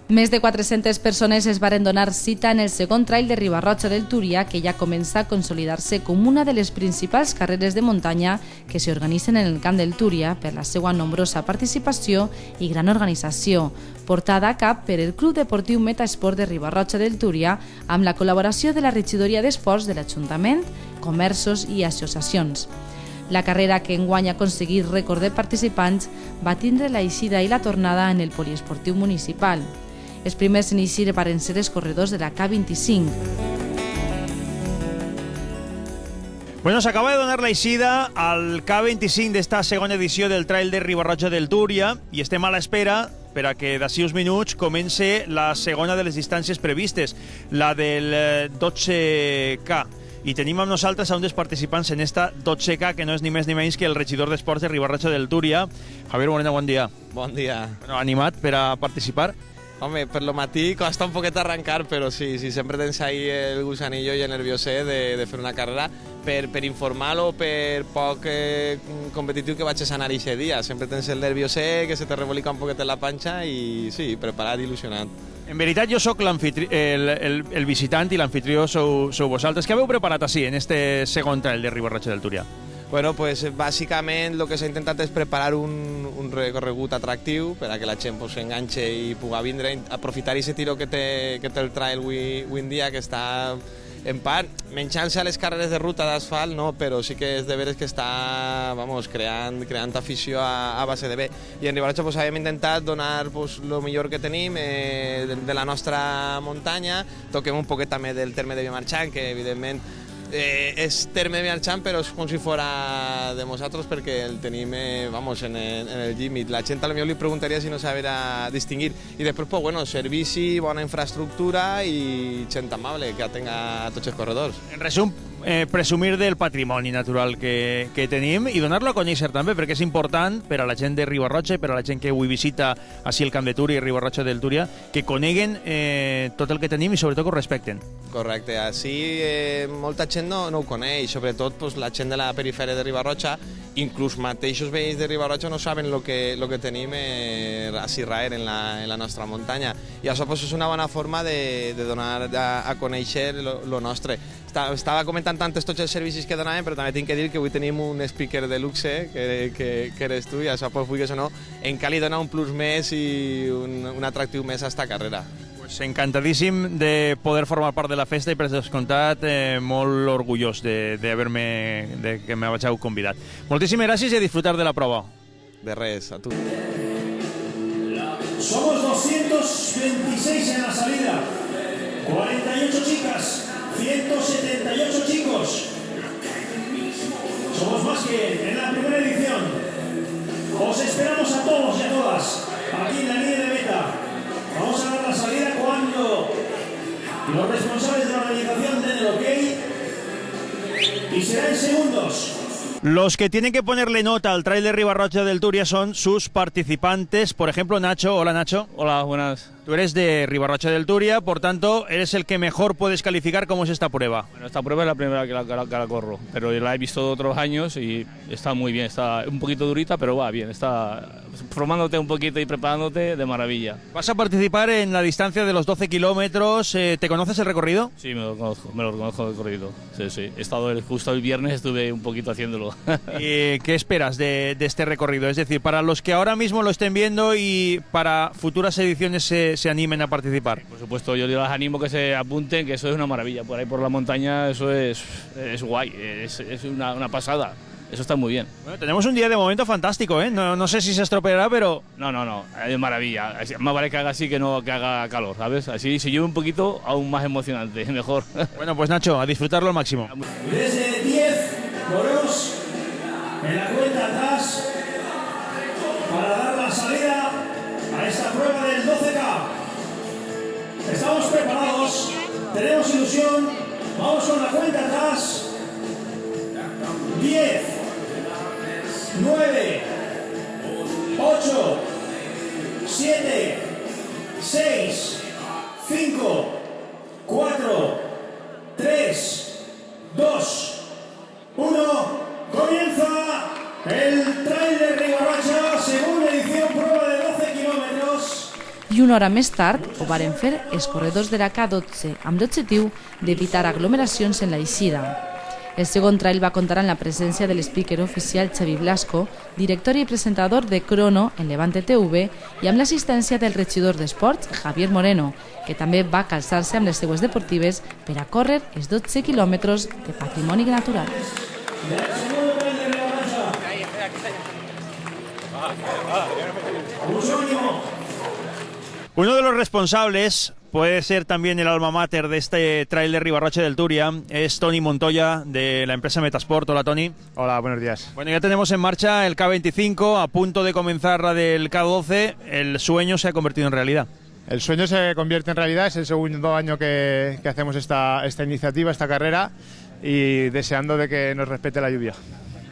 Més de 400 persones es varen donar cita en el segon trail de Riba-roja del Túria, que ja comença a consolidar-se com una de les principals carreres de muntanya que s'organitzen en el Camp del Túria per la seva nombrosa participació i gran organització, portada a cap per el Club Deportiu Metasport de Riba-roja del Túria amb la col·laboració de la Regidoria d'Esports de l'Ajuntament, comerços i associacions. La carrera, que enguany ha aconseguit rècord de participants, va tindre la eixida i la tornada en el poliesportiu municipal. Els primers en eixir varen ser els corredors de la K25. Bueno, s'acaba de donar la eixida al K25 d'esta segona edició del Trail de Riba-roja del Túria i estem a l'espera per a que d'ací uns minuts comence la segona de les distàncies previstes, la del 12K. I tenim amb nosaltres a un dels participants en esta 12K, que no és ni més ni menys que el regidor d'Esports de Riba-roja del Túria. Javier Moreno, bon dia. Bon dia. Bueno, animat per a participar? Home, per lo matí costa un poquet arrancar, però sí, sempre tens ahí el gusanillo i el nerviosé de fer una carrera per informal o per poc competitiu que vaig anar aquest dia. Sempre tens el nerviosé, que se te rebolica un poquet en la panxa i sí, preparat i il·lusionat. En veritat, jo sóc el visitant i l'anfitrió sou vosaltres. Què haveu preparat així en este segon trail de Riba-roja del Túria? Bueno, pues bàsicament el que s'ha intentat és preparar un recorregut atractiu per a que la gent s'enganxe i pugui vindre, aprofitar aquest tiró que té el trail avui en dia, que està en part menjant-se a les carreres de ruta d'asfalt, no? Però sí que és de veres que està creant afició a base de bé. I en Riba-roja hem intentat donar el millor que tenim de la nostra muntanya. Toquem un poquet també del terme de Vilamarxant, que evidentment és terme de Vilamarxant, però és com si fora de nosaltres perquè el tenim en el límit. La gent potser li preguntaria si no sabrà distingir. I després, bueno, servici, bona infraestructura i gent amable que atenga a tots els corredors. En resum, presumir del patrimoni natural que tenim i donar-lo a conèixer també, perquè és important per a la gent de Riba-roja i per a la gent que avui visita així el Camp de Túria i Riba-roja del Túria, que coneguen tot el que tenim i sobretot que ho respecten. Correcte, així molta gent no ho coneix, sobretot la gent de la perifèria de Riba-roja, inclús mateixos veïns de Riba-roja no saben el que tenim així raer en la nostra muntanya, i això és una bona forma de donar a conèixer lo nostre. Estava comentant tantes tots els servicis que donaven, però també tinc que dir que avui tenim un speaker de luxe, que eres tu, i això, vulguis o no, encara li dona un plus més i un atractiu més a esta carrera. Encantadíssim de poder formar part de la festa i, per descomptat, molt orgullós de que me vageu convidat. Moltíssimes gràcies i a disfrutar de la prova. De res, a tu. Somos 226 en la salida, 48 chicas, 178 chicos. Somos más que en la primera edición. Os esperamos a todos y a todas aquí en la línea de meta. Vamos a dar la salida cuando los responsables de la organización den el ok y será en segundos. Los que tienen que ponerle nota al Trail de Riba-roja del Túria son sus participantes. Por ejemplo, Nacho. Hola, Nacho. Hola, buenas. Tú eres de Riba-roja del Túria, por tanto, eres el que mejor puedes calificar cómo es esta prueba. Bueno, esta prueba es la primera que la corro, pero la he visto otros años y está muy bien. Está un poquito durita, pero va bien. Está formándote un poquito y preparándote de maravilla. Vas a participar en la distancia de los 12 kilómetros. ¿Te conoces el recorrido? Sí, me lo conozco el recorrido. Sí. He estado justo el viernes, estuve un poquito haciéndolo. ¿Qué esperas de este recorrido? Es decir, para los que ahora mismo lo estén viendo y para futuras ediciones se animen a participar. Por supuesto, yo les animo que se apunten, que eso es una maravilla. Por ahí por la montaña eso es guay, es una pasada. Eso está muy bien. Bueno, tenemos un día de momento fantástico, ¿eh? No sé si se estropeará, pero... No, es maravilla. Más vale que haga así que no que haga calor, ¿sabes? Así, si llueve un poquito, aún más emocionante, mejor. Bueno, pues Nacho, a disfrutarlo al máximo. Desde 10 coros en la cuenta atrás para dar la salida a esta prueba del 12K. Estamos preparados, tenemos ilusión, vamos con la cuenta atrás. 10, 9, 8, 7, 6, 5, 4, 3, 2, 1, comienza el Trail de Riba-roja, segunda edición, prueba de 12 kilómetros. I una hora més tard ho varen fer els corredors de la K12 amb l'objectiu d'evitar aglomeracions en l'eixida. El segon trail va comptar amb la presència de l'speaker oficial Xavi Blasco, director i presentador de Crono en Levante TV, i amb l'assistència del regidor d'Esports, Javier Moreno, que també va calçar-se amb les seues deportives per a córrer els 12 quilòmetres de patrimoni natural. Uno de los responsables, puede ser también el alma mater de este trail de Ribarrocha del Turia, es Toni Montoya de la empresa Metasport. Hola, Toni. Hola, buenos días. Bueno, ya tenemos en marcha el K25, a punto de comenzar la del K12. El sueño se ha convertido en realidad. El sueño se convierte en realidad, es el segundo año que hacemos esta iniciativa, esta carrera, y deseando de que nos respete la lluvia.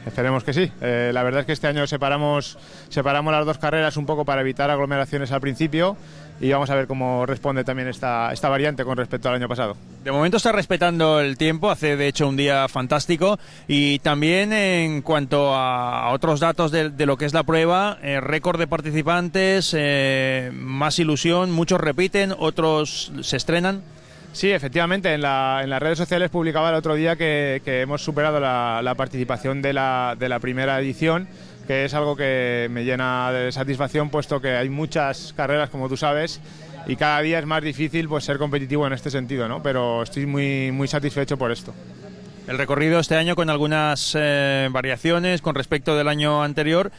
Esperemos que sí. La verdad es que este año separamos las dos carreras un poco para evitar aglomeraciones al principio, y vamos a ver cómo responde también esta variante con respecto al año pasado. De momento está respetando el tiempo, hace de hecho un día fantástico, y también en cuanto a otros datos de lo que es la prueba, récord de participantes, más ilusión, muchos repiten, otros se estrenan. Sí, efectivamente, en las redes sociales publicaba el otro día que hemos superado la participación de la primera edición, que es algo que me llena de satisfacción, puesto que hay muchas carreras, como tú sabes, y cada día es más difícil pues ser competitivo en este sentido, ¿no? Pero estoy muy satisfecho por esto. El recorrido este año con algunas variaciones con respecto del año anterior,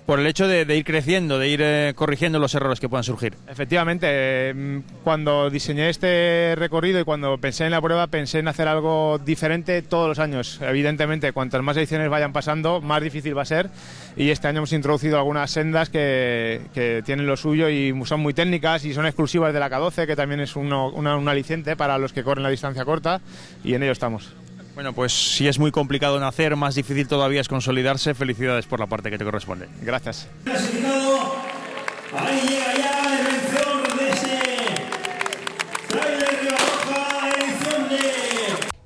por el hecho de ir creciendo, de ir corrigiendo los errores que puedan surgir. Efectivamente, cuando diseñé este recorrido y cuando pensé en la prueba, pensé en hacer algo diferente todos los años. Evidentemente, cuantas más ediciones vayan pasando, más difícil va a ser, y este año hemos introducido algunas sendas que tienen lo suyo y son muy técnicas y son exclusivas de la K12, que también es un aliciente para los que corren la distancia corta, y en ello estamos. Bueno, pues si es muy complicado nacer, más difícil todavía es consolidarse. Felicidades por la parte que te corresponde. Gracias. Clasificado, ahí llega ya la elección de este trail de Ribarroja, edición de...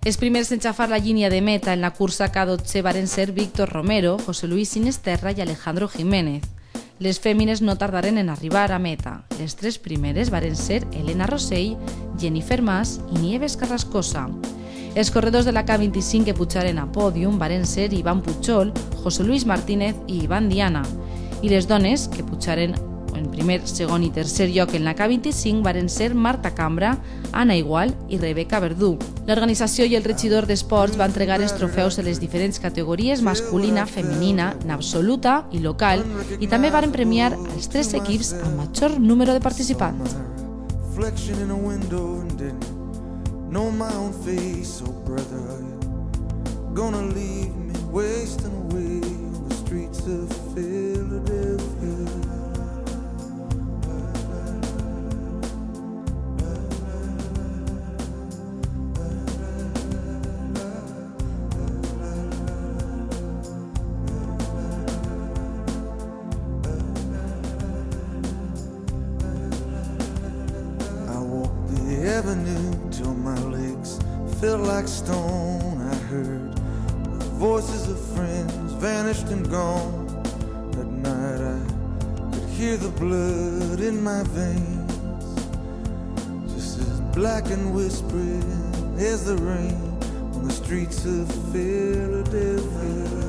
Els primers en xafar la línia de meta en la cursa K12 varen ser Víctor Romero, José Luis Sinesterra i Alejandro Jiménez. Les fèmines no tardaren en arribar a meta. Les tres primeres varen ser Elena Rossell, Jennifer Mas i Nieves Carrascosa. Els corredors de la K25 que pujaren a pòdium varen ser Ivan Puchol, José Luis Martínez i Ivan Diana. I les dones que pujaren en primer, segon i tercer lloc en la K25 varen ser Marta Cambra, Anna Igual i Rebeca Verdú. L'organització i el regidor d'Esports va entregar els trofeus de les diferents categories masculina, femenina, absoluta i local, i també varen premiar els tres equips amb major número de participants. Know my own face, oh brother, gonna leave me wasting away on the streets of Philadelphia. I walked the avenue till my legs felt like stone. I heard the voices of friends vanished and gone. At night I could hear the blood in my veins, just as black and whispering as the rain on the streets of Philadelphia.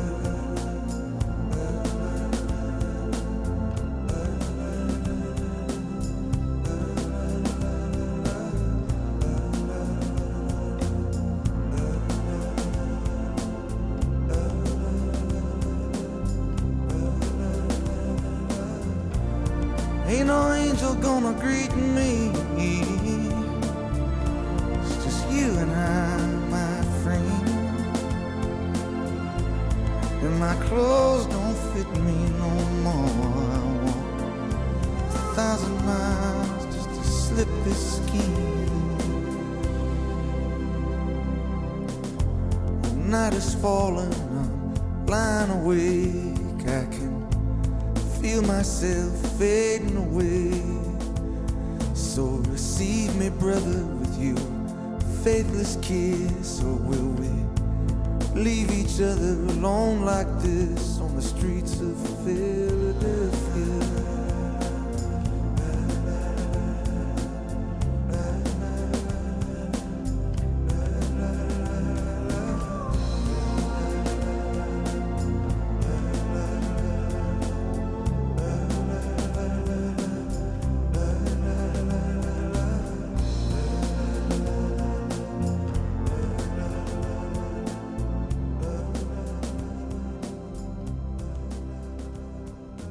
Ain't no angel gonna greet me. It's just you and I, my friend. And my clothes don't fit me no more. I walk 1,000 miles just to slip this skin. The night is falling, I'm lying awake. I can feel myself fading away. So receive me, brother, with your faithless kiss. Or will we leave each other alone like this on the streets of Philadelphia?